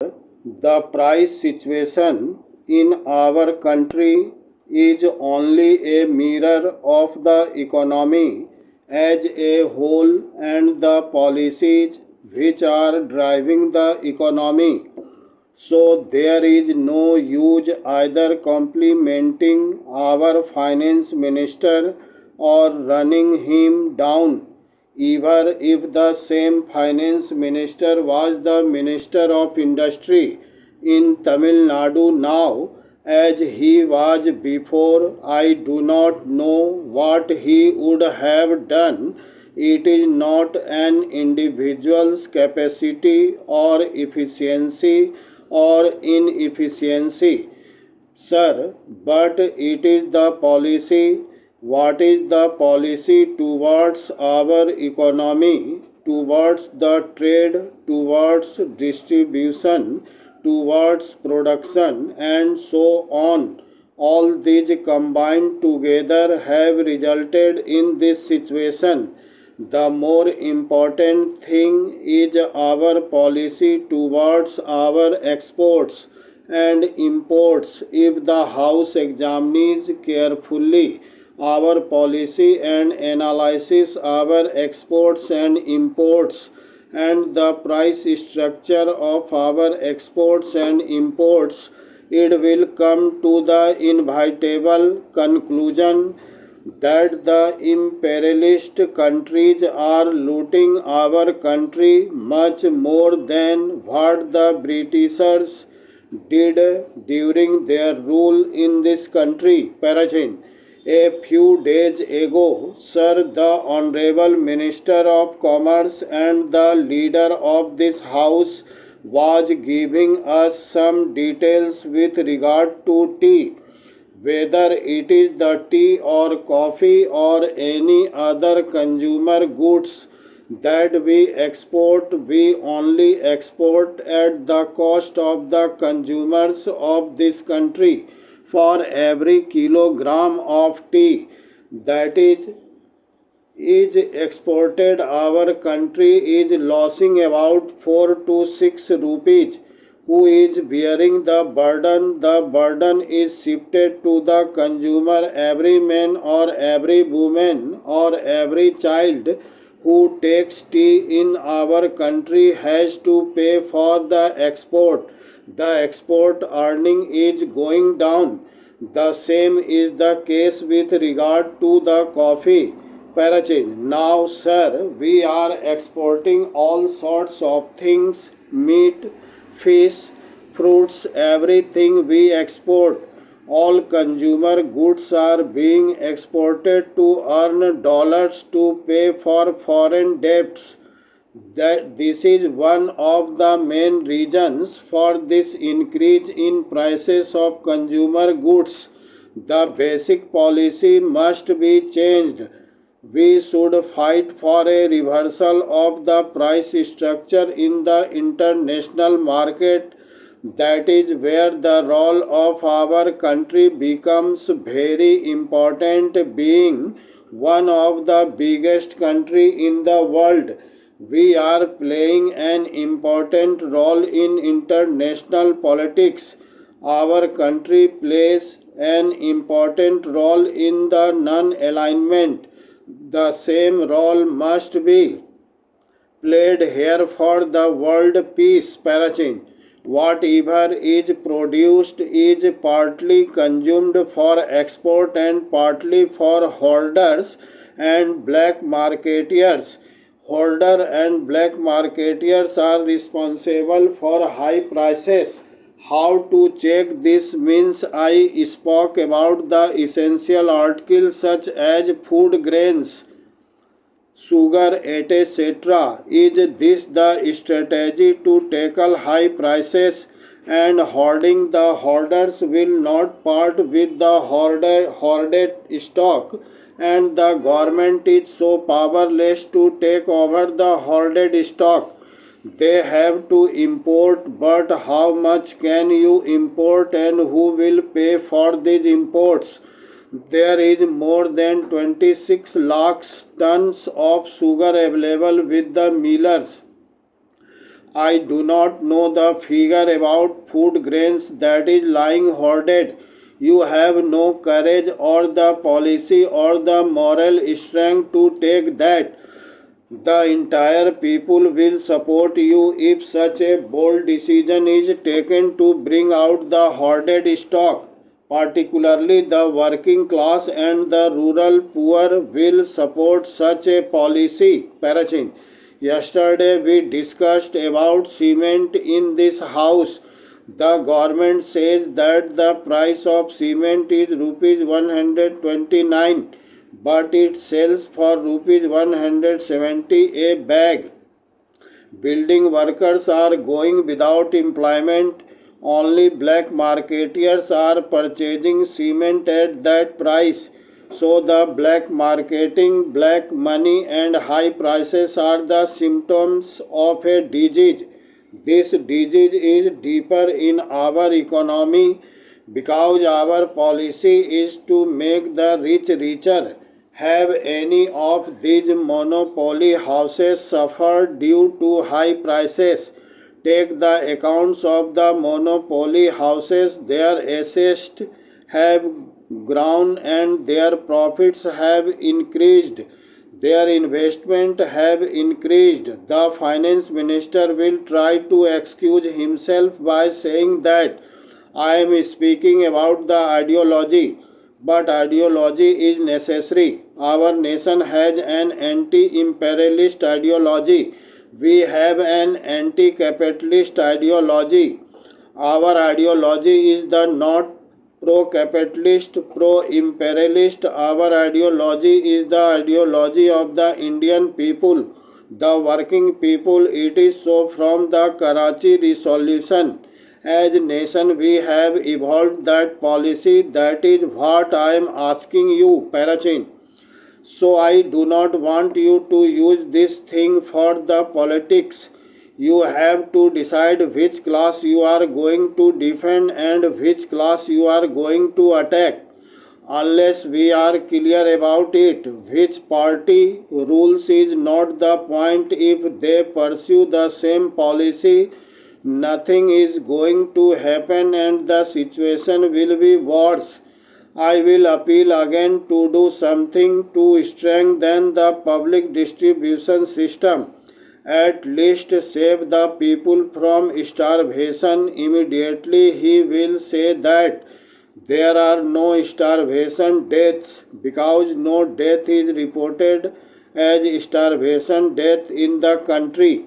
The price situation in our country is only a mirror of the economy as a whole and the policies which are driving the economy. So there is no use either complimenting our finance minister or running him down. Even if the same finance minister was the minister of industry in Tamil Nadu now, as he was before, I do not know what he would have done. It is not an individual's capacity or efficiency or inefficiency, sir, but it is the policy. What is the policy towards our economy, towards the trade, towards distribution, towards production, and so on? All these combined together have resulted in this situation. The more important thing is our policy towards our exports and imports. If the House examines carefully our policy and analyzes our exports and imports and the price structure of our exports and imports, it will come to the inevitable conclusion that the imperialist countries are looting our country much more than what the Britishers did during their rule in this country. Parachin. A few days ago, sir, the Honorable Minister of Commerce and the leader of this House was giving us some details with regard to tea. Whether it is the tea or coffee or any other consumer goods that we export, we only export at the cost of the consumers of this country. For every kilogram of tea that is exported, our country is losing about 4 to 6 rupees. Who is bearing the burden? The burden is shifted to the consumer. Every man or every woman or every child who takes tea in our country has to pay for the export. The export earning is going down. The same is the case with regard to the coffee. Parachin. Now, sir, we are exporting all sorts of things, meat, fish, fruits, everything we export. All consumer goods are being exported to earn dollars to pay for foreign debts. That this is one of the main reasons for this increase in prices of consumer goods. The basic policy must be changed. We should fight for a reversal of the price structure in the international market. That is where the role of our country becomes very important, being one of the biggest country in the world. We are playing an important role in international politics. Our country plays an important role in the non-alignment. The same role must be played here for the world peace. Parachin. Whatever is produced is partly consumed for export and partly for holders and black marketeers. Holder and black marketeers are responsible for high prices. How to check this means I spoke about the essential articles such as food grains, sugar, etc. Is this the strategy to tackle high prices and hoarding? The hoarders will not part with the hoarded stock, and the government is so powerless to take over the hoarded stock. They have to import, but how much can you import and who will pay for these imports? There is more than 26 lakhs tons of sugar available with the millers. I do not know the figure about food grains that is lying hoarded. You have no courage or the policy or the moral strength to take that. The entire people will support you if such a bold decision is taken to bring out the hoarded stock. Particularly the working class and the rural poor will support such a policy. Parachin. Yesterday we discussed about cement in this house. The government says that the price of cement is rupees 129, but it sells for rupees 170 a bag. Building workers are going without employment. Only black marketeers are purchasing cement at that price. So the black marketing, black money and high prices are the symptoms of a disease. This disease is deeper in our economy because our policy is to make the rich richer. Have any of these monopoly houses suffered due to high prices? Take the accounts of the monopoly houses, their assets have grown and their profits have increased. Their investment have increased. The finance minister will try to excuse himself by saying that I am speaking about the ideology, but ideology is necessary. Our nation has an anti-imperialist ideology. We have an anti-capitalist ideology. Our ideology is the not pro-capitalist, pro-imperialist. Our ideology is the ideology of the Indian people, the working people. It is so from the Karachi resolution. As a nation, we have evolved that policy. That is what I am asking you, Parachin. So I do not want you to use this thing for the politics. You have to decide which class you are going to defend and which class you are going to attack. Unless we are clear about it, which party rules is not the point. If they pursue the same policy, nothing is going to happen and the situation will be worse. I will appeal again to do something to strengthen the public distribution system. At least save the people from starvation. Immediately he will say that there are no starvation deaths because no death is reported as starvation death in the country.